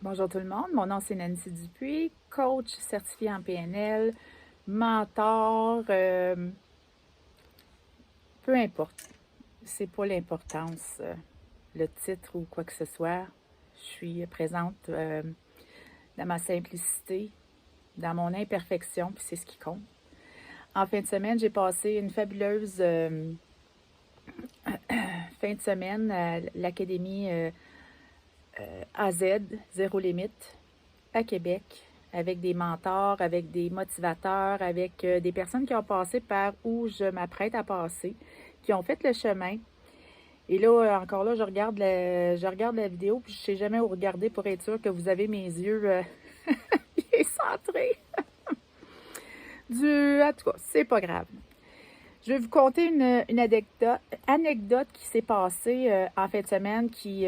Bonjour tout le monde, mon nom c'est Nancy Dupuis, coach certifié en PNL, mentor, peu importe, c'est pas l'importance, le titre ou quoi que ce soit. Je suis présente dans ma simplicité, dans mon imperfection, puis c'est ce qui compte. En fin de semaine, j'ai passé une fabuleuse fin de semaine à l'Académie AZ, Zéro Limite, à Québec, avec des mentors, avec des motivateurs, avec des personnes qui ont passé par où je m'apprête à passer, qui ont fait le chemin. Et là, encore là, je regarde la vidéo, puis je ne sais jamais où regarder pour être sûr que vous avez mes yeux bien centrés. En tout cas, c'est pas grave. Je vais vous conter une anecdote qui s'est passée en fin de semaine qui,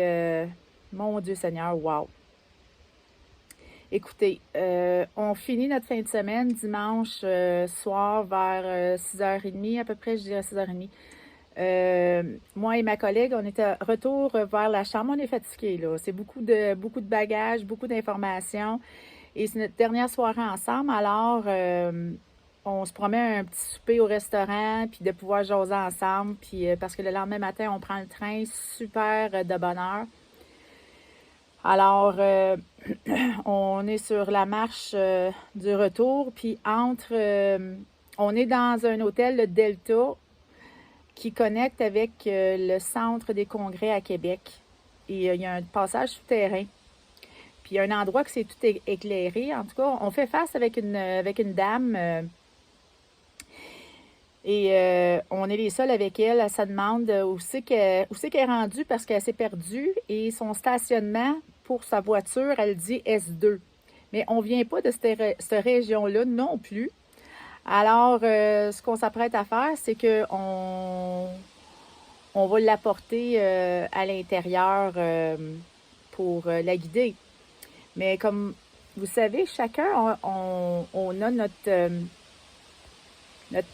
mon Dieu Seigneur, wow! Écoutez, on finit notre fin de semaine dimanche soir vers 6h30 à peu près, je dirais 6h30. Moi et ma collègue, on était retour vers la chambre. On est fatigués, là. C'est beaucoup de bagages, beaucoup d'informations. Et c'est notre dernière soirée ensemble. Alors, on se promet un petit souper au restaurant, puis de pouvoir jaser ensemble. Puis parce que le lendemain matin, on prend le train super de bonne heure. Alors, on est sur la marche du retour, puis on est dans un hôtel, le Delta, qui connecte avec le centre des congrès à Québec. Et il y a un passage souterrain. Puis il y a un endroit que c'est tout éclairé. En tout cas, on fait face avec une dame et on est les seuls avec elle. Elle se demande où c'est qu'elle est rendue parce qu'elle s'est perdue et son stationnement pour sa voiture, elle dit S2. Mais on ne vient pas de cette région-là non plus. Alors, ce qu'on s'apprête à faire, c'est qu'on va l'apporter à l'intérieur pour la guider. Mais comme vous savez, chacun, on a notre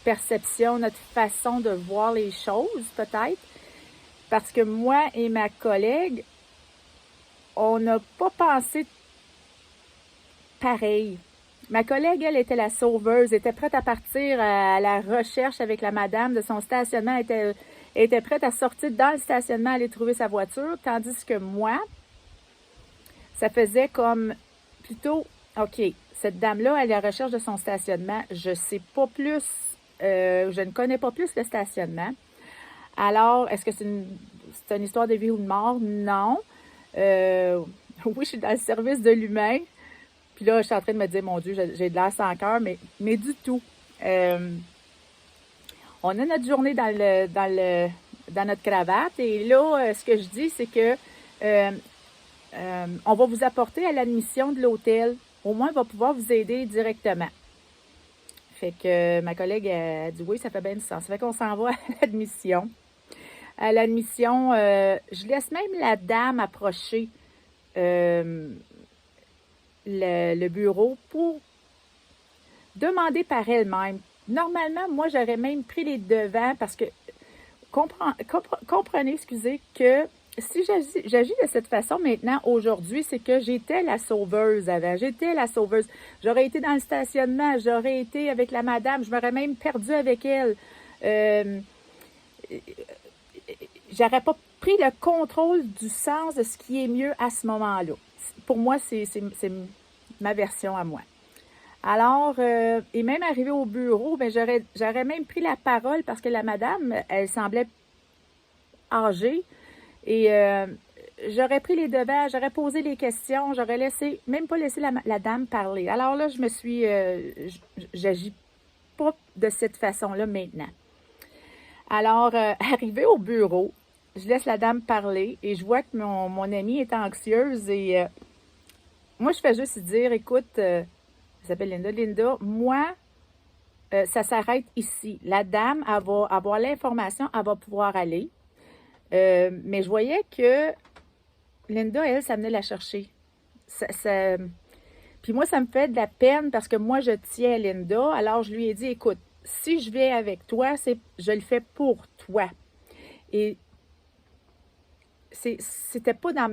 perception, notre façon de voir les choses, peut-être. Parce que moi et ma collègue, on n'a pas pensé pareil. Ma collègue, elle, était la sauveuse, était prête à partir à la recherche avec la madame de son stationnement, était prête à sortir dans le stationnement, aller trouver sa voiture, tandis que moi, ça faisait comme plutôt, OK, cette dame-là, elle est à la recherche de son stationnement, je sais pas plus, je ne connais pas plus le stationnement. Alors, est-ce que c'est une histoire de vie ou de mort? Non. Oui, je suis dans le service de l'humain. Puis là, je suis en train de me dire, mon Dieu, j'ai de l'air sans cœur, mais du tout. On a notre journée dans notre cravate. Et là, ce que je dis, c'est que on va vous apporter à l'admission de l'hôtel. Au moins, on va pouvoir vous aider directement. Fait que ma collègue a dit oui, ça fait bien du sens. Ça fait qu'on s'en va à l'admission. À l'admission, je laisse même la dame approcher le bureau pour demander par elle-même. Normalement, moi, j'aurais même pris les devants parce que comprenez, excusez, que si j'agis de cette façon maintenant, aujourd'hui, c'est que j'étais la sauveuse avant. J'étais la sauveuse. J'aurais été dans le stationnement, j'aurais été avec la madame, je m'aurais même perdue avec elle. J'aurais pas pris le contrôle du sens de ce qui est mieux à ce moment-là. Pour moi, c'est ma version à moi. Alors, et même arrivé au bureau, ben j'aurais même pris la parole parce que la madame, elle semblait âgée et j'aurais pris les devants, j'aurais posé les questions, j'aurais même pas laissé la dame parler. Alors là, j'agis pas de cette façon-là maintenant. Alors, arrivé au bureau, je laisse la dame parler et je vois que mon amie est anxieuse et moi, je fais juste dire, écoute, elle s'appelle Linda. Linda, moi, ça s'arrête ici. La dame, elle va avoir l'information, elle va pouvoir aller. Mais je voyais que Linda, elle, ça venait la chercher. Puis moi, ça me fait de la peine parce que moi, je tiens à Linda. Alors, je lui ai dit, écoute, si je vais avec toi, je le fais pour toi. Et c'était pas dans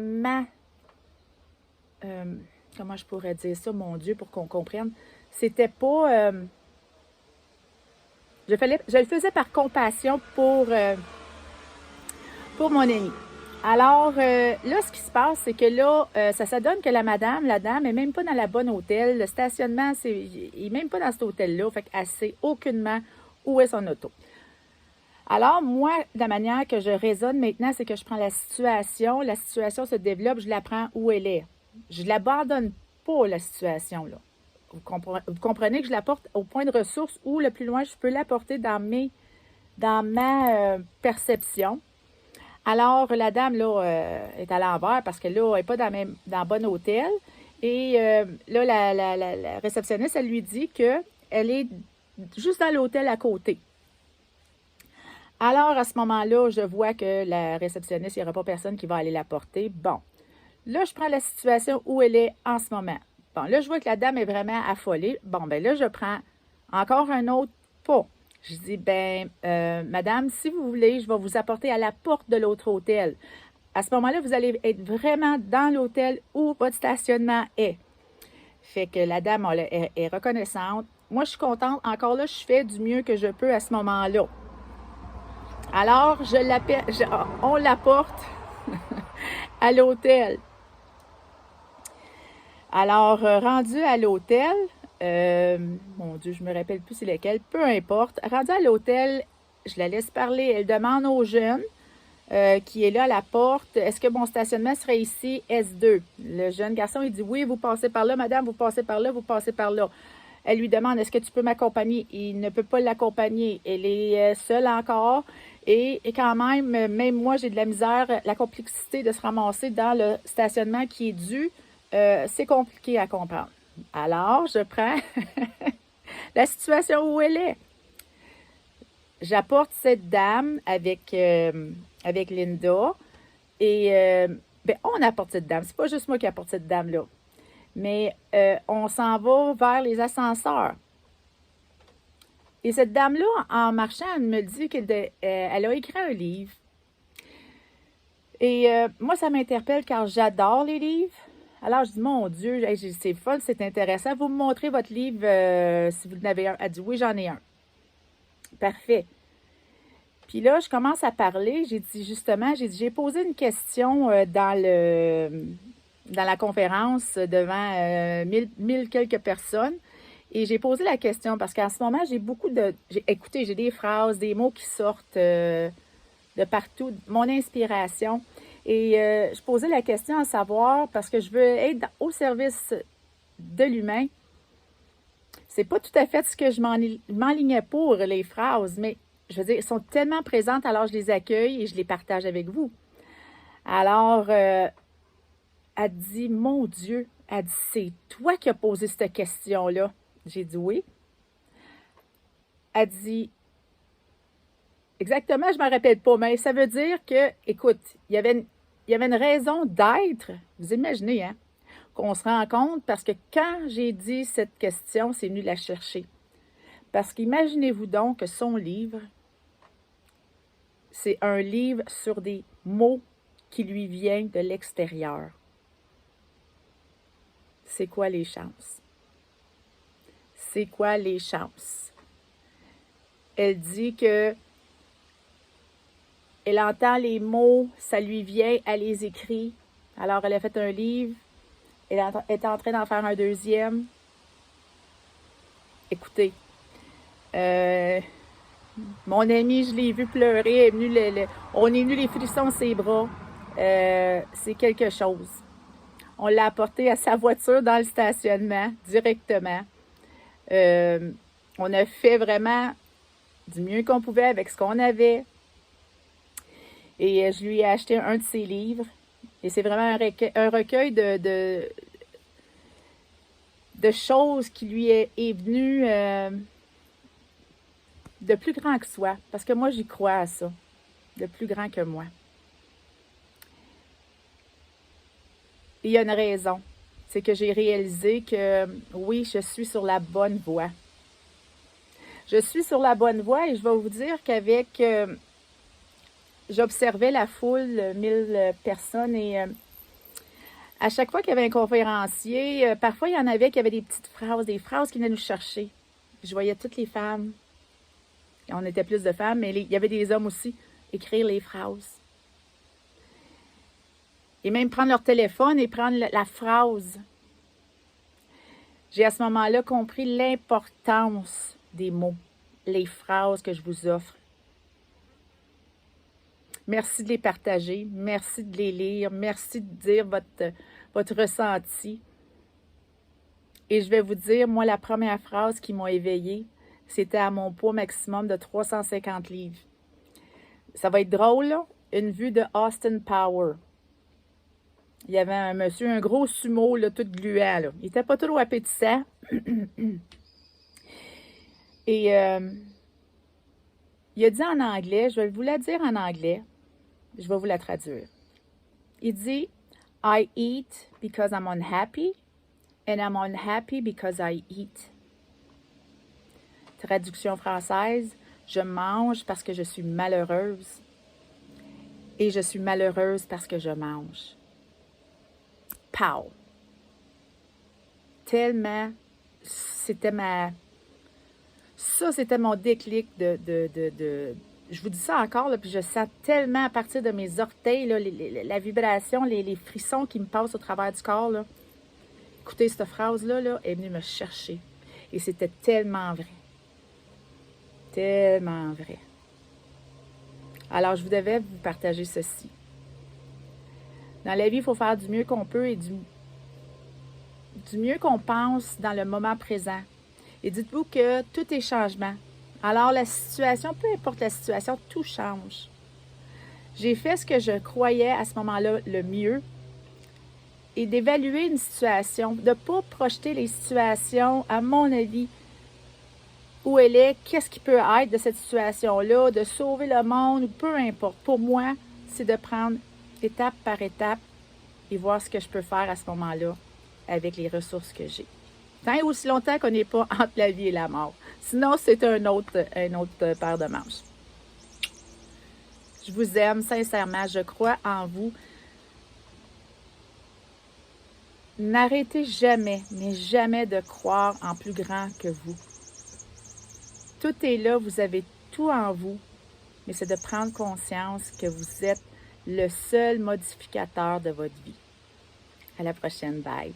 comment je pourrais dire ça, mon Dieu, pour qu'on comprenne, c'était pas, je le faisais par compassion pour mon ami. Alors, là, ce qui se passe, c'est que là, ça donne que la dame est même pas dans la bonne hôtel. Le stationnement, il est même pas dans cet hôtel-là. Fait qu'elle sait aucunement où est son auto. Alors, moi, la manière que je raisonne maintenant, c'est que je prends la situation se développe, je la prends où elle est. Je ne l'abandonne pas, la situation, là. Vous comprenez que je la porte au point de ressource où le plus loin je peux l'apporter dans ma perception. Alors, la dame, là, est à l'envers parce que là, elle n'est pas dans le bon hôtel. Et là, la réceptionniste, elle lui dit qu'elle est juste dans l'hôtel à côté. Alors, à ce moment-là, je vois que la réceptionniste, il n'y aura pas personne qui va aller la porter. Bon, là, je prends la situation où elle est en ce moment. Bon, là, je vois que la dame est vraiment affolée. Bon, ben là, je prends encore un autre pas. Je dis, madame, si vous voulez, je vais vous apporter à la porte de l'autre hôtel. À ce moment-là, vous allez être vraiment dans l'hôtel où votre stationnement est. Fait que la dame est reconnaissante. Moi, je suis contente. Encore là, je fais du mieux que je peux à ce moment-là. Alors, on l'apporte à l'hôtel. Alors, rendu à l'hôtel, mon Dieu, je me rappelle plus c'est lequel, peu importe. Rendu à l'hôtel, je la laisse parler. Elle demande au jeune qui est là à la porte, est-ce que mon stationnement serait ici S2? Le jeune garçon, il dit, oui, vous passez par là, madame, vous passez par là, vous passez par là. Elle lui demande, est-ce que tu peux m'accompagner? Il ne peut pas l'accompagner. Elle est seule encore. Et quand même moi, j'ai de la misère, la complexité de se ramasser dans le stationnement qui est dû, c'est compliqué à comprendre. Alors, je prends la situation où elle est. J'apporte cette dame avec Linda et on apporte cette dame. C'est pas juste moi qui apporte cette dame-là. Mais on s'en va vers les ascenseurs. Et cette dame-là, en marchant, elle me dit qu'elle a écrit un livre. Et moi, ça m'interpelle car j'adore les livres. Alors, je dis, mon Dieu, c'est fun, c'est intéressant. Vous me montrez votre livre si vous en avez un. Elle dit, oui, j'en ai un. Parfait. Puis là, je commence à parler. J'ai posé une question dans la conférence devant 1000 quelques personnes. Et j'ai posé la question parce qu'en ce moment, j'ai des phrases, des mots qui sortent de partout, mon inspiration. Et je posais la question à savoir, parce que je veux être au service de l'humain. C'est pas tout à fait ce que je m'enlignais pour, les phrases, mais je veux dire, elles sont tellement présentes, alors je les accueille et je les partage avec vous. Alors, elle dit, mon Dieu, elle dit, c'est toi qui as posé cette question-là. J'ai dit oui. Elle dit, exactement, je ne me rappelle pas, mais ça veut dire que, écoute, il y avait une raison d'être. Vous imaginez, hein, qu'on se rend compte parce que quand j'ai dit cette question, c'est venu la chercher. Parce qu'imaginez-vous donc que son livre, c'est un livre sur des mots qui lui viennent de l'extérieur. C'est quoi les chances? C'est quoi les chances? Elle dit que elle entend les mots, ça lui vient, elle les écrit. Alors, elle a fait un livre, elle est en train d'en faire un deuxième. Écoutez, mon amie, je l'ai vu pleurer, on est venu les frissons ses bras. C'est quelque chose. On l'a apporté à sa voiture dans le stationnement, directement. On a fait vraiment du mieux qu'on pouvait avec ce qu'on avait. Et je lui ai acheté un de ses livres. Et c'est vraiment un recueil de choses qui lui est venu de plus grand que soi. Parce que moi, j'y crois à ça. De plus grand que moi. Et il y a une raison. C'est que j'ai réalisé que, oui, je suis sur la bonne voie. Je suis sur la bonne voie et je vais vous dire qu'avec... j'observais la foule, 1000 personnes, et À chaque fois qu'il y avait un conférencier, parfois il y en avait qui avaient des phrases qui venaient nous chercher. Je voyais toutes les femmes, on était plus de femmes, mais il y avait des hommes aussi, écrire les phrases. Et même prendre leur téléphone et prendre la phrase. J'ai à ce moment-là compris l'importance des mots, les phrases que je vous offre. Merci de les partager, merci de les lire, merci de dire votre ressenti. Et je vais vous dire, moi, la première phrase qui m'a éveillée, c'était à mon poids maximum de 350 livres. Ça va être drôle, là. Une vue de Austin Power. Il y avait un monsieur, un gros sumo, là, tout gluant, là. Il n'était pas trop appétissant. Et il a dit en anglais, je vais vous la dire en anglais, je vais vous la traduire. Il dit, I eat because I'm unhappy, and I'm unhappy because I eat. Traduction française, je mange parce que je suis malheureuse, et je suis malheureuse parce que je mange. Pow! Tellement, c'était c'était mon déclic je vous dis ça encore, là, puis je sens tellement à partir de mes orteils, là, la vibration, les frissons qui me passent au travers du corps, là. Écoutez, cette phrase-là là, est venue me chercher. Et c'était tellement vrai. Tellement vrai. Alors, je devais vous partager ceci. Dans la vie, il faut faire du mieux qu'on peut et du mieux qu'on pense dans le moment présent. Et dites-vous que tout est changement. Alors, la situation, peu importe la situation, tout change. J'ai fait ce que je croyais à ce moment-là le mieux et d'évaluer une situation, de ne pas projeter les situations, à mon avis, où elle est, qu'est-ce qui peut être de cette situation-là, de sauver le monde, peu importe. Pour moi, c'est de prendre étape par étape et voir ce que je peux faire à ce moment-là avec les ressources que j'ai. Tant et aussi longtemps qu'on n'est pas entre la vie et la mort. Sinon, c'est un autre paire de manches. Je vous aime sincèrement, je crois en vous. N'arrêtez jamais, mais jamais de croire en plus grand que vous. Tout est là, vous avez tout en vous, mais c'est de prendre conscience que vous êtes le seul modificateur de votre vie. À la prochaine, bye.